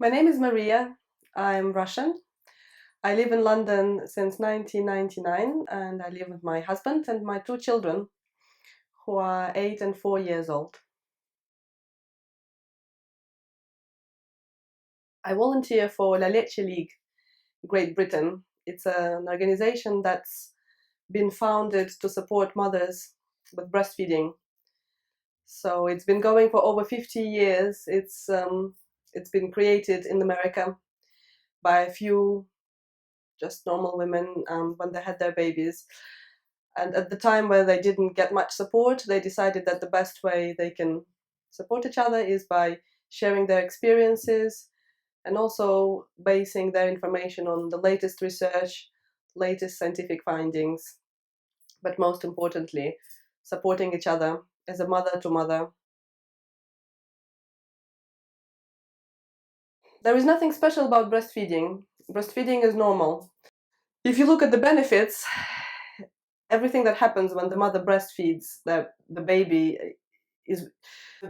My name is Maria. I'm Russian. I live in London since 1999 and I live with my husband and my two children who are 8 and 4 years old. I volunteer for Leche League, Great Britain. It's an organization that's been founded to support mothers with breastfeeding. So it's been going for over 50 years. It's been created in America by a few just normal women when they had their babies. And at the time where they didn't get much support, they decided that the best way they can support each other is by sharing their experiences and also basing their information on the latest research, latest scientific findings, but most importantly, supporting each other as a mother to mother. There is nothing special about breastfeeding. Breastfeeding is normal. If you look at the benefits, everything that happens when the mother breastfeeds the baby is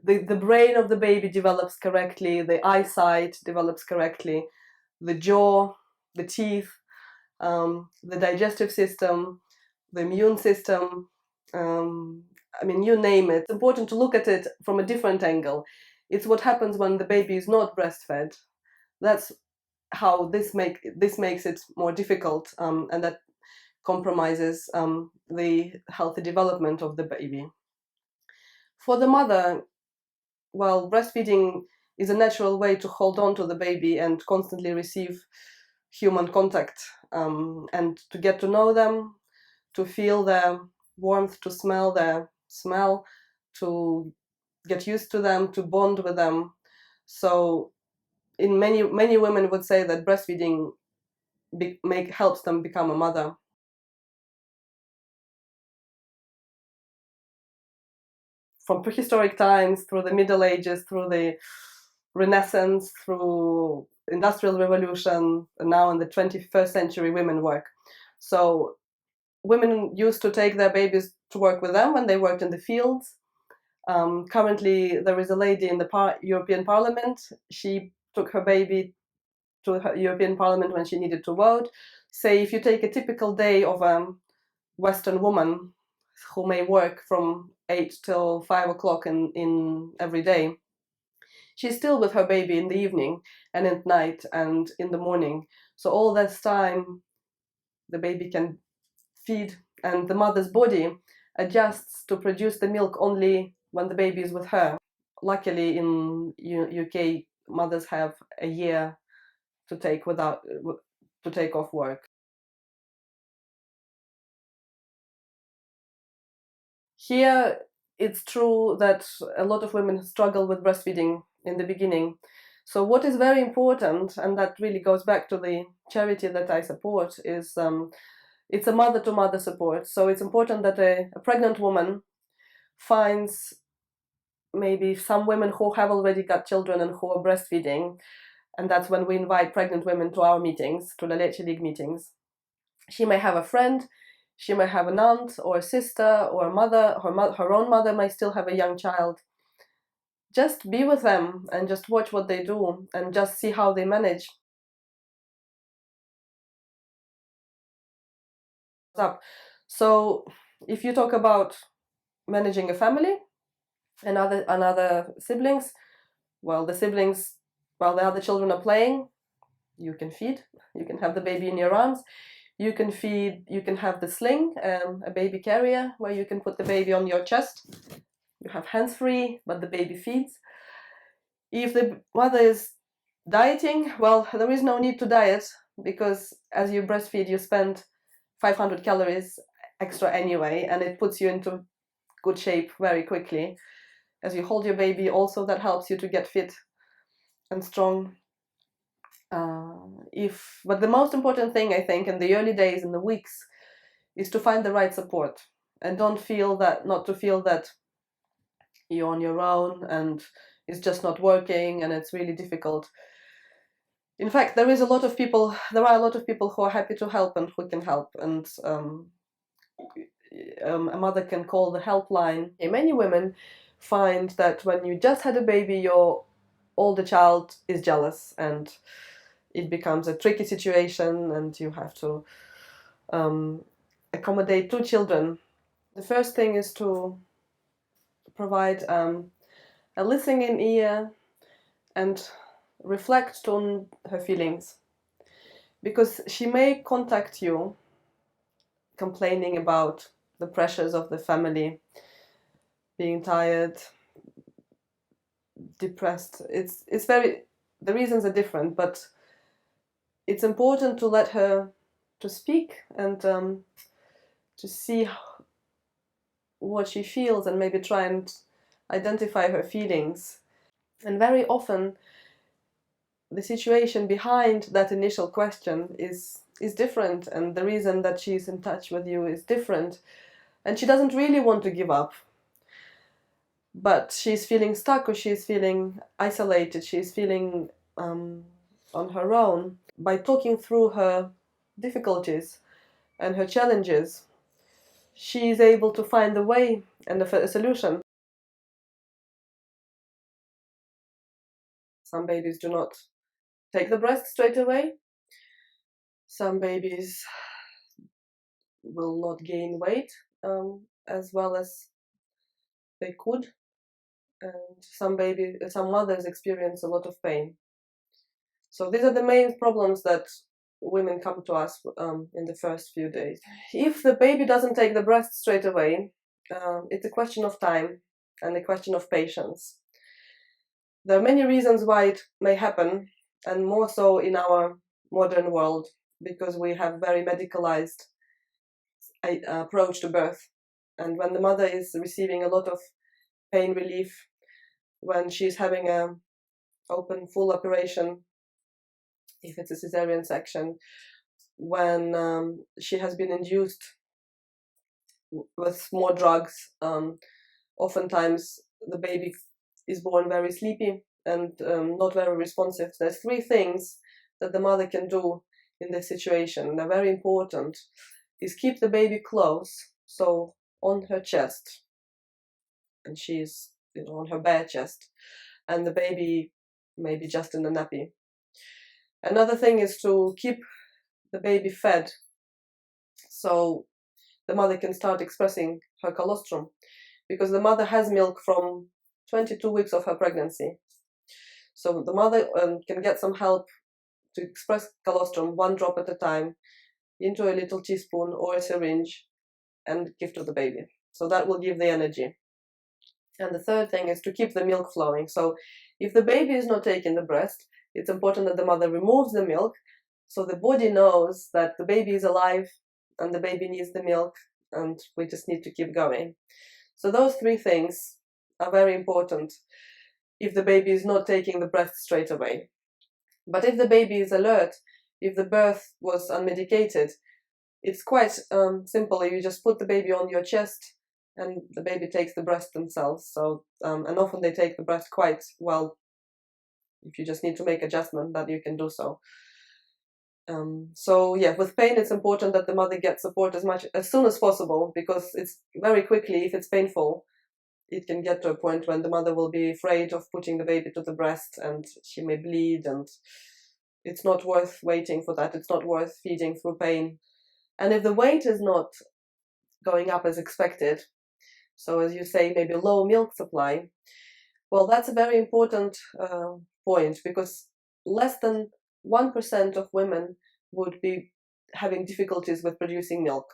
the brain of the baby develops correctly, the eyesight develops correctly, the jaw, the teeth, the digestive system, the immune system. You name it. It's important to look at it from a different angle. It's what happens when the baby is not breastfed. That's how this makes it more difficult, and that compromises the healthy development of the baby. For the mother, well, breastfeeding is a natural way to hold on to the baby and constantly receive human contact, and to get to know them, to feel their warmth, to smell their smell, to get used to them, to bond with them. So, in many women would say that breastfeeding helps them become a mother. From prehistoric times through the Middle Ages, through the Renaissance, through Industrial Revolution, and now in the 21st century, women work. So women used to take their babies to work with them when they worked in the fields. Currently, there is a lady in the European Parliament. She took her baby to the European Parliament when she needed to vote. Say, if you take a typical day of a Western woman who may work from 8 till 5 o'clock in every day, she's still with her baby in the evening and at night and in the morning. So all this time, the baby can feed, and the mother's body adjusts to produce the milk only when the baby is with her. Luckily, in UK, mothers have a year to take off work. Here, it's true that a lot of women struggle with breastfeeding in the beginning. So what is very important, and that really goes back to the charity that I support, is it's a mother-to-mother support. So it's important that a pregnant woman finds maybe some women who have already got children and who are breastfeeding, and that's when we invite pregnant women to our meetings, to the Leche League meetings. She may have a friend, she may have an aunt or a sister or a mother, her own mother may still have a young child. Just be with them and just watch what they do and just see how they manage. So if you talk about managing a family and other siblings, well, while the other children are playing, you can feed, you can have the baby in your arms, you can feed, you can have the sling, a baby carrier where you can put the baby on your chest. You have hands free, but the baby feeds. If the mother is dieting, well, there is no need to diet, because as you breastfeed, you spend 500 calories extra anyway, and it puts you into good shape very quickly. As you hold your baby, also that helps you to get fit and strong. But the most important thing, I think, in the early days, in the weeks, is to find the right support, and not to feel that you're on your own and it's just not working and it's really difficult. In fact, there are a lot of people who are happy to help and who can help, and a mother can call the helpline. Many women find that when you just had a baby, your all the child is jealous, and it becomes a tricky situation, and you have to accommodate two children. The first thing is to provide a listening ear and reflect on her feelings, because she may contact you complaining about the pressures of the family, being tired, depressed. The reasons are different, but it's important to let her to speak and to see what she feels, and maybe try and identify her feelings. And very often the situation behind that initial question is different, and the reason that she's in touch with you is different, and she doesn't really want to give up, but she's feeling stuck, or she's feeling isolated, she's feeling on her own. By talking through her difficulties and her challenges, she is able to find a way and a solution. Some babies do not take the breast straight away. Some babies will not gain weight as well as they could, and some mothers experience a lot of pain. So these are the main problems that women come to us in the first few days. If the baby doesn't take the breast straight away, it's a question of time and a question of patience. There are many reasons why it may happen, and more so in our modern world, because we have very medicalized approach to birth. And when the mother is receiving a lot of pain relief, when she's having a open full operation, if it's a cesarean section, when she has been induced with more drugs, oftentimes the baby is born very sleepy and not very responsive. There's three things that the mother can do in this situation. They're very important. Is keep the baby close, so on her chest, and she's on her bare chest, and the baby maybe just in the nappy. Another thing is to keep the baby fed, so the mother can start expressing her colostrum, because the mother has milk from 22 weeks of her pregnancy. So the mother can get some help to express colostrum 1 drop at a time into a little teaspoon or a syringe and give to the baby. So that will give the energy. And the third thing is to keep the milk flowing. So if the baby is not taking the breast, it's important that the mother removes the milk, so the body knows that the baby is alive and the baby needs the milk, and we just need to keep going. So those three things are very important if the baby is not taking the breast straight away. But if the baby is alert, if the birth was unmedicated, it's quite simple. You just put the baby on your chest and the baby takes the breast themselves. So and often they take the breast quite well. If you just need to make adjustment, that you can do so. So yeah, with pain, it's important that the mother gets support as soon as possible, because it's very quickly, if it's painful, it can get to a point when the mother will be afraid of putting the baby to the breast, and she may bleed, and it's not worth waiting for that. It's not worth feeding through pain. And if the weight is not going up as expected, so as you say, maybe low milk supply, well, that's a very important point, because less than 1% of women would be having difficulties with producing milk.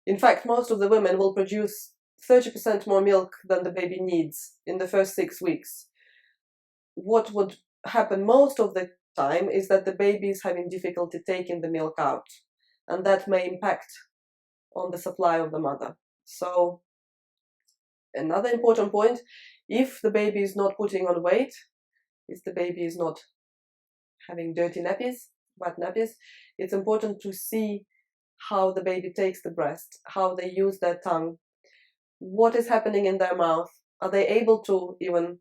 In fact, most of the women will produce 30% more milk than the baby needs in the first 6 weeks. What would happen most of the time is that the baby is having difficulty taking the milk out, and that may impact on the supply of the mother. So another important point, if the baby is not putting on weight, if the baby is not having dirty nappies, wet nappies, it's important to see how the baby takes the breast, how they use their tongue, what is happening in their mouth. Are they able to even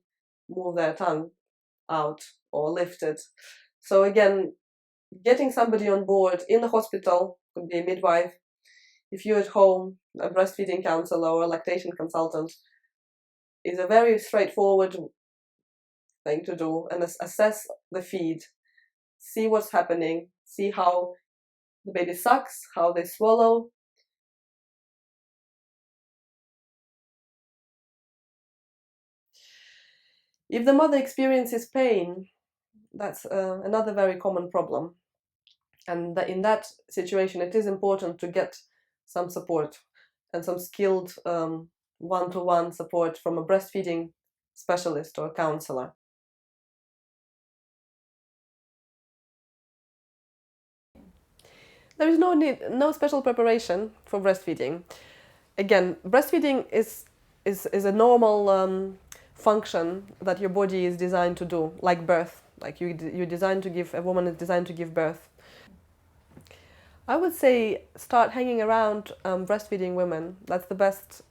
move their tongue out or lift it? So again, getting somebody on board in the hospital, could be a midwife, if you're at home, a breastfeeding counselor or a lactation consultant, is a very straightforward thing to do and assess the feed, see what's happening, see how the baby sucks, how they swallow. If the mother experiences pain, that's another very common problem. And in that situation, it is important to get some support and some skilled one-to-one support from a breastfeeding specialist or counselor. There is no special preparation for breastfeeding. Again, breastfeeding is a normal function that your body is designed to do, like birth. Like you're designed to give, a woman is designed to give birth. I would say start hanging around breastfeeding women. That's the best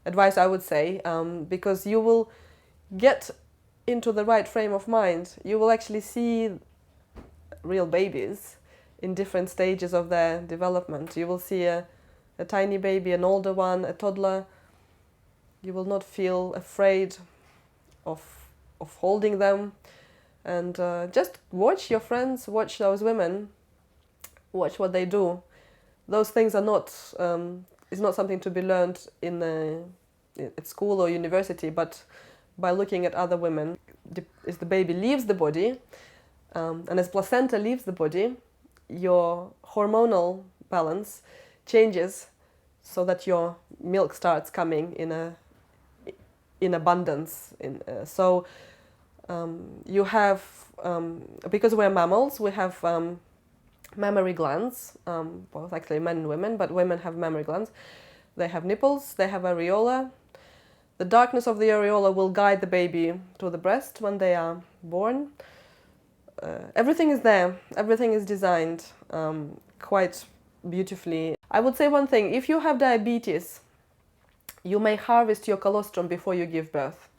advice I would say, because you will get into the right frame of mind. You will actually see real babies in different stages of their development. You will see a tiny baby, an older one, a toddler. You will not feel afraid of holding them. And just watch your friends, watch those women, watch what they do. Those things are not, it's not something to be learned at school or university, but by looking at other women. As the baby leaves the body, and as placenta leaves the body, your hormonal balance changes so that your milk starts coming in abundance. You have, because we're mammals, we have mammary glands, both actually men and women, but women have mammary glands. They have nipples, they have areola. The darkness of the areola will guide the baby to the breast when they are born. Everything is there, everything is designed quite beautifully. I would say one thing, if you have diabetes, you may harvest your colostrum before you give birth.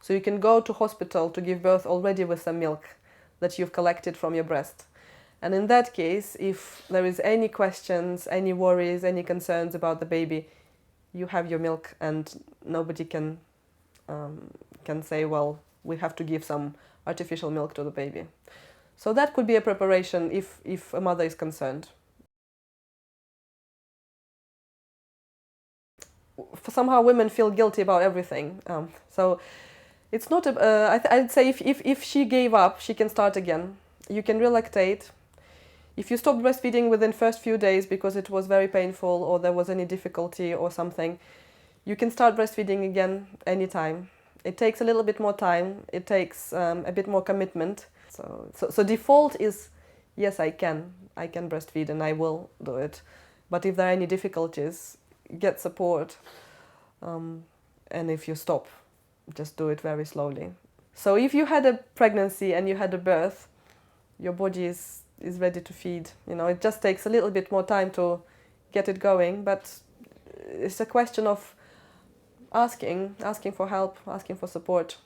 So you can go to hospital to give birth already with some milk that you've collected from your breast. And in that case, if there is any questions, any worries, any concerns about the baby, you have your milk and nobody can say, well, we have to give some artificial milk to the baby. So that could be a preparation if a mother is concerned. Somehow women feel guilty about everything. So it's not, I'd say if she gave up, she can start again. You can relactate. If you stop breastfeeding within first few days because it was very painful or there was any difficulty or something, you can start breastfeeding again anytime. It takes a little bit more time. It takes a bit more commitment. So default is, yes, I can breastfeed and I will do it. But if there are any difficulties, get support. And if you stop, just do it very slowly. So if you had a pregnancy and you had a birth, your body is ready to feed. You know, it just takes a little bit more time to get it going, but it's a question of asking for help, asking for support.